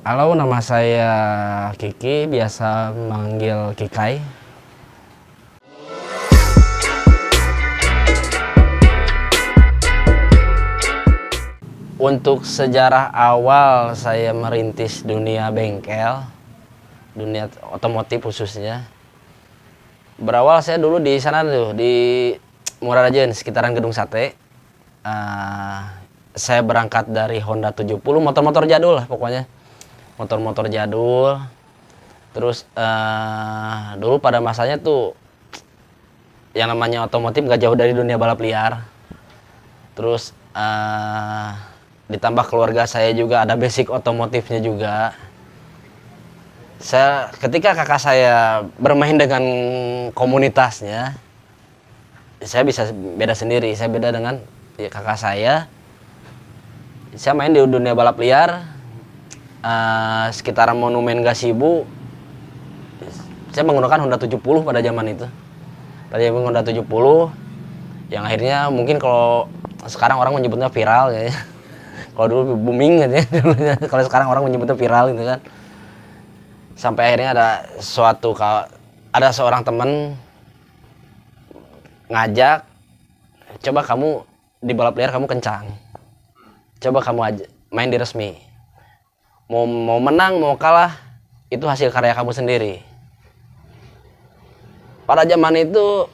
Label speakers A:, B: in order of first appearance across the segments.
A: Halo, nama saya Kiki, biasa manggil Kikai. Untuk sejarah awal saya merintis dunia bengkel, dunia otomotif khususnya. Berawal saya dulu di sana tuh, di Murarajen, sekitaran Gedung Sate. Saya berangkat dari Honda 70, motor-motor jadul lah pokoknya. Motor-motor jadul. Terus dulu pada masanya tuh yang namanya otomotif gak jauh dari dunia balap liar. Terus ditambah keluarga saya juga ada basic otomotifnya juga. Ketika kakak saya bermain dengan komunitasnya, saya bisa beda sendiri. Saya beda dengan kakak saya. Saya main di dunia balap liar, sekitaran Monumen Gasibu. Saya menggunakan Honda 70 pada zaman itu. Pada zaman Honda 70, yang akhirnya mungkin kalau sekarang orang menyebutnya viral ya. Kalau dulu booming gitu ya. Kalau sekarang orang menyebutnya viral gitu kan. Sampai akhirnya ada seorang teman ngajak, coba kamu di balap liar kamu kencang, coba kamu aja main di resmi, mau menang mau kalah itu hasil karya kamu sendiri. Pada zaman itu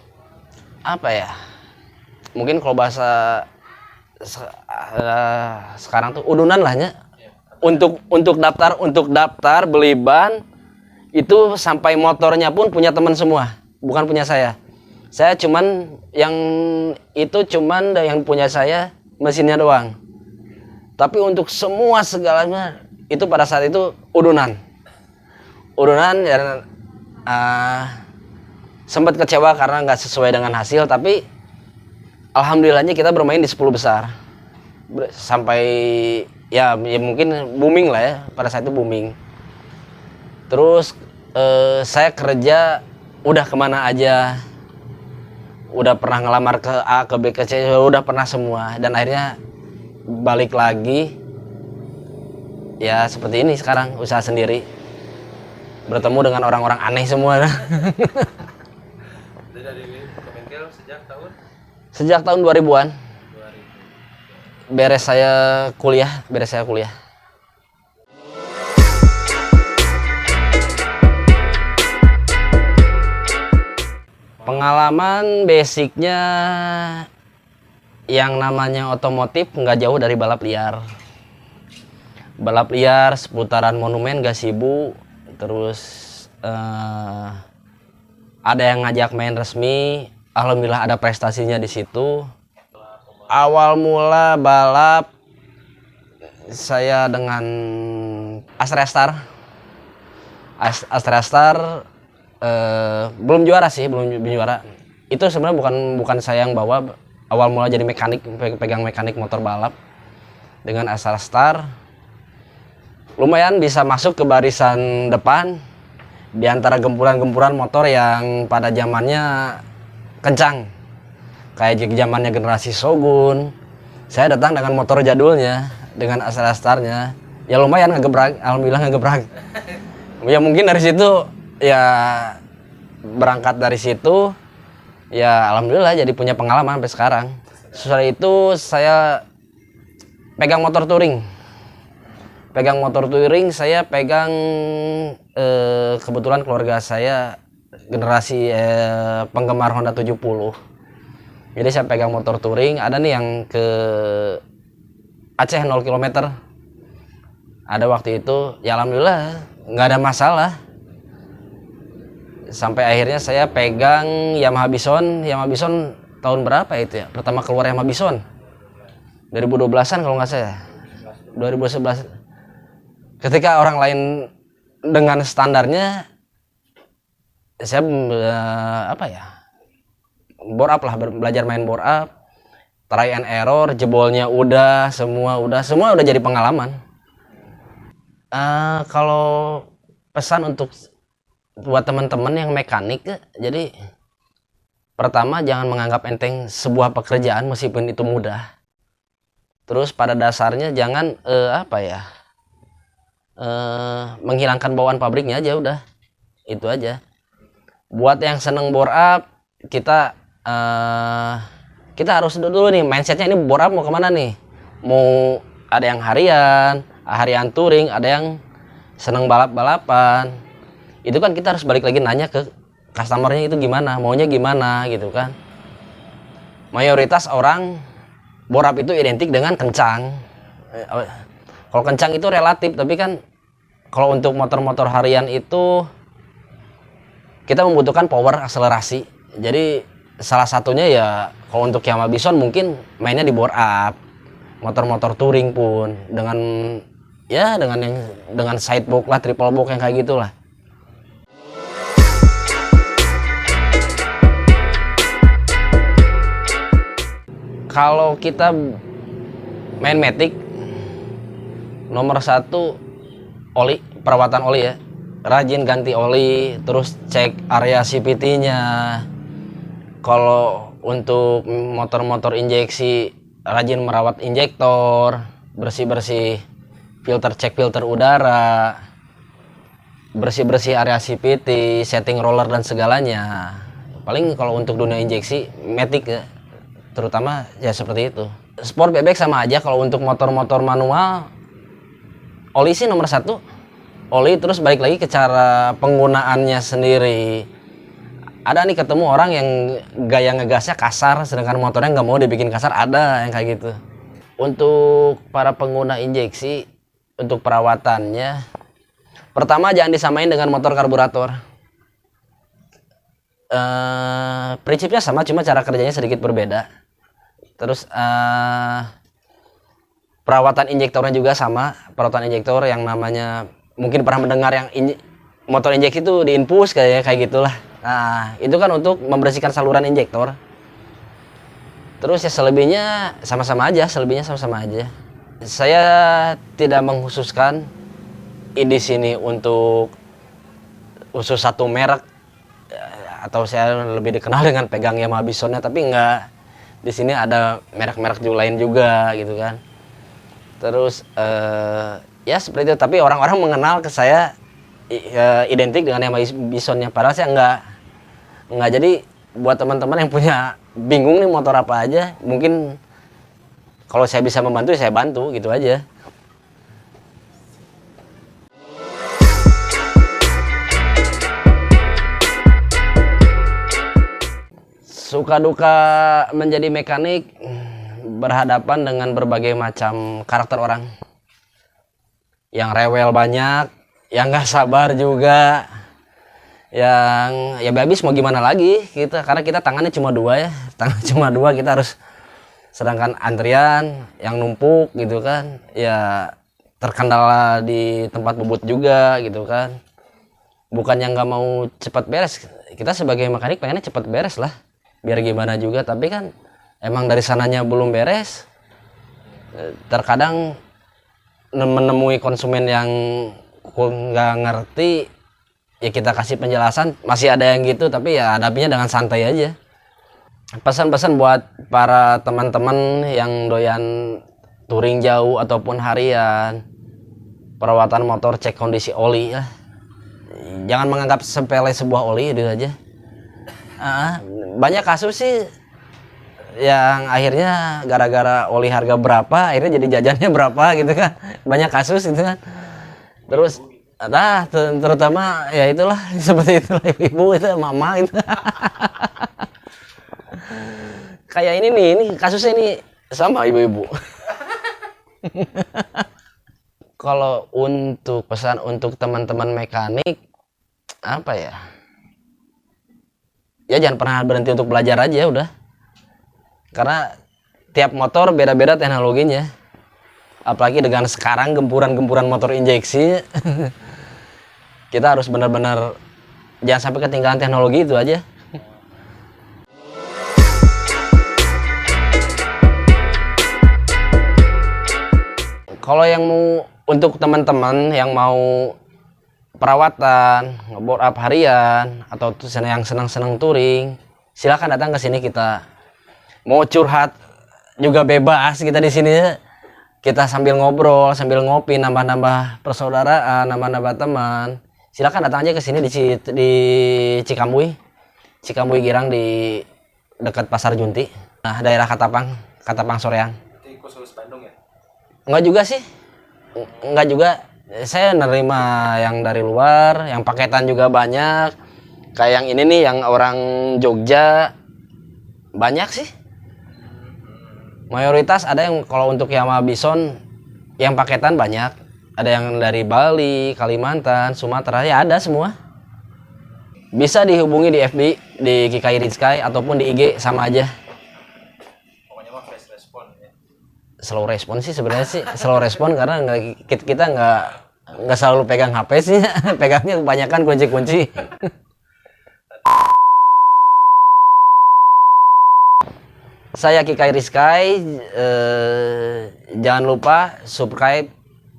A: apa ya, mungkin kalau bahasa sekarang tuh udunan lah ya. Untuk daftar beli ban itu sampai motornya pun punya teman semua, bukan punya saya. Saya cuman yang punya saya mesinnya doang. Tapi untuk semua segalanya itu pada saat itu udunan dan sempat kecewa karena nggak sesuai dengan hasil. Tapi alhamdulillahnya kita bermain di 10 besar sampai ya mungkin booming lah ya, pada saat itu booming. Terus saya kerja udah kemana aja, udah pernah ngelamar ke A, ke B, ke C, udah pernah semua. Dan akhirnya balik lagi ya seperti ini sekarang, usaha sendiri, bertemu dengan orang-orang aneh semua.
B: Dari bengkel
A: Sejak tahun 2000-an. Beres saya kuliah. Pengalaman basicnya yang namanya otomotif nggak jauh dari balap liar. Balap liar seputaran Monumen Gasibu. Terus ada yang ngajak main resmi. Alhamdulillah ada prestasinya di situ. Awal mula balap saya dengan Astra Star. Belum juara sih, belum juara. Itu sebenarnya bukan saya yang bawa. Awal mula jadi mekanik, pegang mekanik motor balap dengan Astra Star. Lumayan bisa masuk ke barisan depan di antara gempuran-gempuran motor yang pada zamannya kencang. Kayak zamannya generasi Shogun. Saya datang dengan motor jadulnya, dengan Astra Star-nya. Ya lumayan ngegebrak, alhamdulillah ngegebrak. Ya mungkin dari situ ya berangkat dari situ ya alhamdulillah jadi punya pengalaman sampai sekarang. Setelah itu saya pegang motor touring. Saya pegang kebetulan keluarga saya generasi penggemar Honda 70. Jadi saya pegang motor touring, ada nih yang ke Aceh 0 km. Ada waktu itu ya alhamdulillah nggak ada masalah. Sampai akhirnya saya pegang Yamaha Bison tahun berapa itu ya? Pertama keluar Yamaha Bison 2012-an kalau nggak saya. 2011. Ketika orang lain dengan standarnya, saya bore up lah, belajar main bore up, try and error, jebolnya semua udah jadi pengalaman. Kalau pesan untuk buat teman-teman yang mekanik, jadi pertama jangan menganggap enteng sebuah pekerjaan meskipun itu mudah. Terus pada dasarnya jangan menghilangkan bawaan pabriknya aja udah. Itu aja. Buat yang seneng bore up, kita harus dulu nih mindsetnya, ini bore up mau kemana nih, mau ada yang harian touring, ada yang seneng balap-balapan. Itu kan kita harus balik lagi nanya ke customernya itu gimana, maunya gimana gitu kan. Mayoritas orang bore up itu identik dengan kencang. Kalau kencang itu relatif, tapi kan kalau untuk motor-motor harian itu kita membutuhkan power akselerasi. Jadi salah satunya ya kalau untuk Yamaha Bison mungkin mainnya di bore up. Motor-motor touring pun dengan side box lah, triple box yang kayak gitulah. Kalau kita main matic, nomor satu oli, perawatan oli ya. Rajin ganti oli, terus cek area CVT-nya. Kalau untuk motor-motor injeksi, rajin merawat injektor, bersih-bersih filter, cek filter udara, bersih-bersih area CVT, setting roller dan segalanya. Paling kalau untuk dunia injeksi, matic ya, terutama ya seperti itu. Sport bebek sama aja. Kalau untuk motor-motor manual, oli sih nomor satu. Oli, terus balik lagi ke cara penggunaannya sendiri. Ada nih ketemu orang yang gaya ngegasnya kasar, sedangkan motornya nggak mau dibikin kasar, ada yang kayak gitu. Untuk para pengguna injeksi, untuk perawatannya, pertama jangan disamain dengan motor karburator. Prinsipnya sama, cuma cara kerjanya sedikit berbeda. Terus perawatan injektornya juga sama. Perawatan injektor yang namanya, mungkin pernah mendengar yang motor injeksi itu diinfus kayak gitulah. Nah, itu kan untuk membersihkan saluran injektor. Terus ya selebihnya sama-sama aja, Saya tidak mengkhususkan di sini untuk khusus satu merek, atau saya lebih dikenal dengan pegang Yamaha Bisonnya, tapi enggak. Di sini ada merek-merek lain juga gitu kan. Terus ya seperti itu, tapi orang-orang mengenal ke saya identik dengan Yamaha Bisonnya, padahal saya enggak. Jadi buat teman-teman yang punya bingung nih motor apa aja, mungkin kalau saya bisa membantu, saya bantu gitu aja. Suka duka menjadi mekanik, berhadapan dengan berbagai macam karakter orang. Yang rewel banyak, yang nggak sabar juga, yang ya habis mau gimana lagi kita, karena kita tangannya cuma dua ya, kita harus, sedangkan antrian yang numpuk gitu kan, ya terkendala di tempat bubut juga gitu kan. Bukan yang nggak mau cepat beres, kita sebagai mekanik pengennya cepat beres lah, biar gimana juga, tapi kan emang dari sananya belum beres. Terkadang menemui konsumen yang nggak ngerti, ya kita kasih penjelasan, masih ada yang gitu, tapi ya hadapinya dengan santai aja. Pesan-pesan buat para teman-teman yang doyan touring jauh ataupun harian, perawatan motor, cek kondisi oli ya. Jangan menganggap sepele sebuah oli, itu aja. Banyak kasus sih yang akhirnya gara-gara oli harga berapa, akhirnya jadi jajannya berapa gitu kan. Banyak kasus gitu kan. Terus terutama ya itulah, seperti itulah, ibu-ibu itu, mama itu. Kayak ini kasusnya ini sama ibu-ibu. Kalau untuk pesan untuk teman-teman mekanik, apa ya? Ya jangan pernah berhenti untuk belajar aja udah. Karena tiap motor beda-beda teknologinya. Apalagi dengan sekarang gempuran-gempuran motor injeksi. Kita harus benar-benar jangan sampai ketinggalan teknologi, itu aja. Kalau yang mau, untuk teman-teman yang mau perawatan, ngebore up harian, atau yang senang-senang touring, silakan datang ke sini. Kita mau curhat juga bebas kita di sini. kita sambil ngobrol, sambil ngopi, nambah-nambah persaudaraan, nambah-nambah teman. Silakan datang aja ke sini di Cikamui. Cikamui Girang di dekat Pasar Junti. Nah, daerah Katapang Soreang.
B: Itu khusus Bandung ya?
A: Enggak juga sih. Enggak juga. Saya nerima yang dari luar, yang paketan juga banyak. Kayak yang ini nih, yang orang Jogja banyak sih. Mayoritas ada yang kalau untuk Yamaha Bison yang paketan banyak. Ada yang dari Bali, Kalimantan, Sumatera, ya ada semua. Bisa dihubungi di FB, di Kikai Rizky ataupun di IG sama aja.
B: Pokoknya mah fast respon ya.
A: Slow respon sih sebenarnya sih, slow respon karena kita nggak selalu pegang HP sih, pegangnya kebanyakan kunci-kunci. Saya Kikai Rizky, jangan lupa subscribe,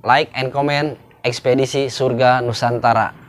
A: like, and comment Ekspedisi Surga Nusantara.